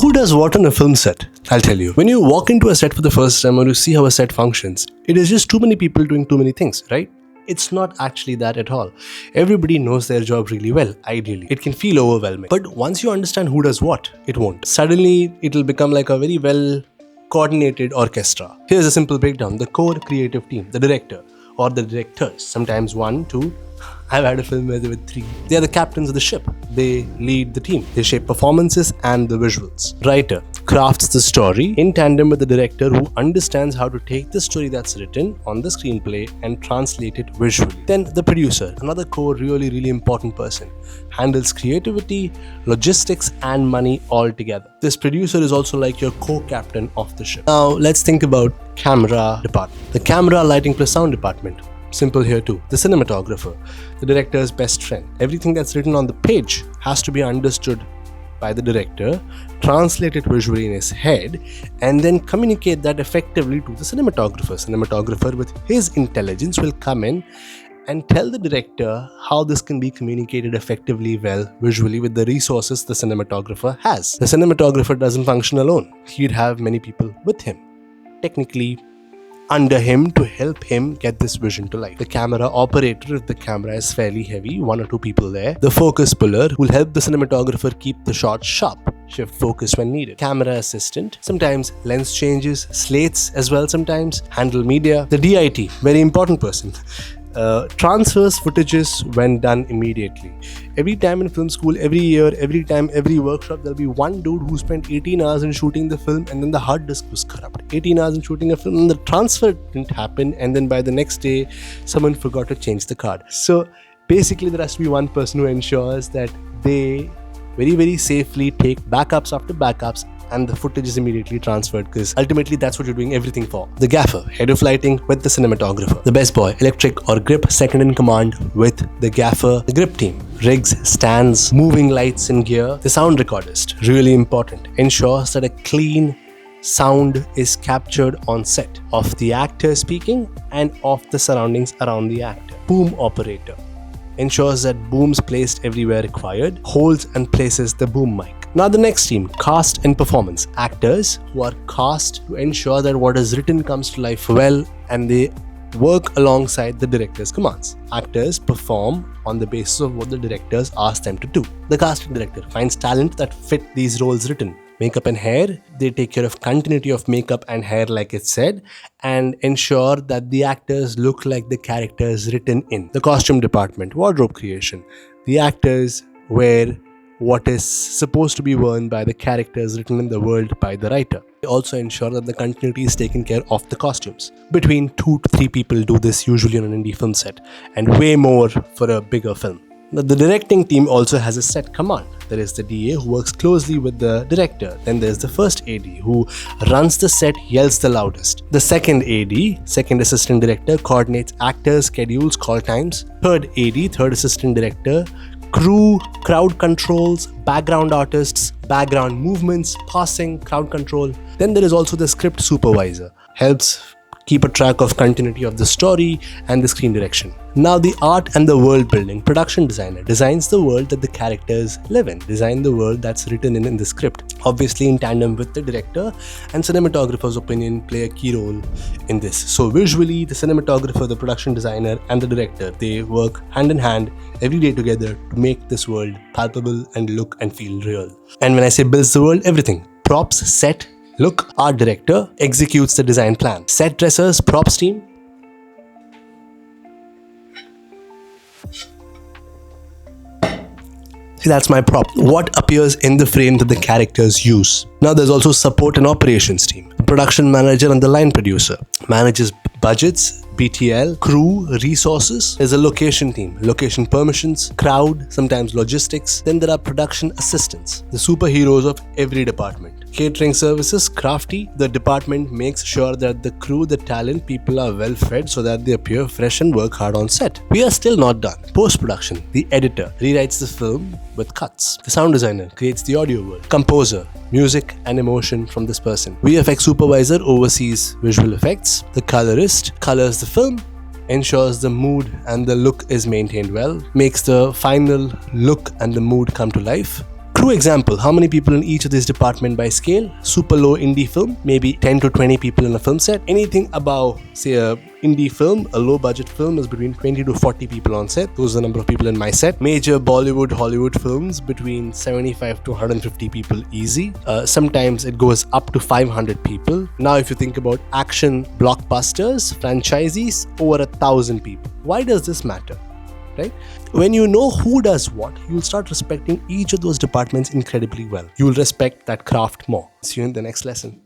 who does what on a film set? I'll tell you. When you walk into a set for the first time or you see how a set functions, it is just too many people doing too many things, right? It's not actually that at all. Everybody knows their job really well, ideally. It can feel overwhelming. But once you understand who does what, it won't. Suddenly, it'll become like a very well coordinated orchestra. Here's a simple breakdown. The core creative team, the director or the directors, sometimes 1, 2, I've had a film where there were 3. They are the captains of the ship. They lead the team. They shape performances and the visuals. Writer crafts the story in tandem with the director, who understands how to take the story that's written on the screenplay and translate it visually. Then the producer, another core really important person, handles creativity, logistics and money all together. This producer is also like your co-captain of the ship. Now let's think about camera department. The camera, lighting plus sound department. Simple here too. The cinematographer, the director's best friend. Everything that's written on the page has to be understood by the director, translate it visually in his head, and then communicate that effectively to the cinematographer. Cinematographer, with his intelligence, will come in and tell the director how this can be communicated effectively well visually with the resources the cinematographer has. The cinematographer doesn't function alone. He'd have many people with him, technically under him, to help him get this vision to life. The camera operator, if the camera is fairly heavy, 1 or 2 people there. The focus puller, will help the cinematographer keep the shot sharp, shift focus when needed. Camera assistant, sometimes lens changes, slates as well sometimes, handle media. The DIT, very important person, transfers footages when done immediately. Every time in film school, every year, every time, every workshop, there'll be one dude who spent 18 hours in shooting the film and then the hard disk was corrupt. 18 hours in shooting a film and the transfer didn't happen, and then by the next day, someone forgot to change the card. So basically, there has to be one person who ensures that they very safely take backups after backups and the footage is immediately transferred, because ultimately that's what you're doing everything for. The gaffer, head of lighting with the cinematographer. The best boy, electric or grip, second in command with the gaffer. The grip team, rigs, stands, moving lights and gear. The sound recordist, really important, ensures that a clean sound is captured on set of the actor speaking and of the surroundings around the actor. Boom operator, ensures that booms placed everywhere required, holds and places the boom mic. Now the next team, cast and performance. Actors who are cast to ensure that what is written comes to life well, and they work alongside the director's commands. Actors perform on the basis of what the directors ask them to do. The casting director finds talent that fit these roles written. Makeup and hair, they take care of continuity of makeup and hair like it said, and ensure that the actors look like the characters written in. The costume department, wardrobe creation. The actors wear what is supposed to be worn by the characters written in the world by the writer. They also ensure that the continuity is taken care of the costumes. Between 2 to 3 people do this usually on an indie film set, and way more for a bigger film. Now, the directing team also has a set command. There is the DA who works closely with the director. Then there's the first AD who runs the set, yells the loudest. The second AD, second assistant director, coordinates actors' schedules, call times. Third AD, third assistant director, crew, crowd controls, background artists, background movements, passing, crowd control. Then there is also the script supervisor, helps keep a track of continuity of the story and the screen direction. Now the art and the world building. Production designer designs the world that the characters live in, design the world that's written in the script, obviously in tandem with the director, and cinematographer's opinion play a key role in this. So visually, the cinematographer, the production designer and the director, they work hand in hand every day together to make this world palpable and look and feel real. And when I say builds the world, everything, props, set, look. Art director executes the design plan. Set dressers, props team. See, that's my prop. What appears in the frame that the characters use. Now there's also support and operations team. The production manager and the line producer manages budgets, BTL, crew, resources. There's a location team, location permissions, crowd, sometimes logistics. Then there are production assistants, the superheroes of every department. Catering services, crafty. The department makes sure that the crew, the talent, people are well fed so that they appear fresh and work hard on set. We are still not done. Post-production, the editor rewrites the film with cuts. The sound designer creates the audio world. Composer, music and emotion from this person. VFX supervisor oversees visual effects. The colorist colors the film, ensures the mood and the look is maintained well, makes the final look and the mood come to life. True example, how many people in each of these department by scale? Super low indie film, maybe 10 to 20 people in a film set. Anything above, say, a indie film, a low budget film, is between 20 to 40 people on set. Those are the number of people in my set. Major Bollywood, Hollywood films, between 75 to 150 people easy. Sometimes it goes up to 500 people. Now if you think about action blockbusters, franchisees, over 1,000 people. Why does this matter? Right? When you know who does what, you'll start respecting each of those departments incredibly well. You'll respect that craft more. See you in the next lesson.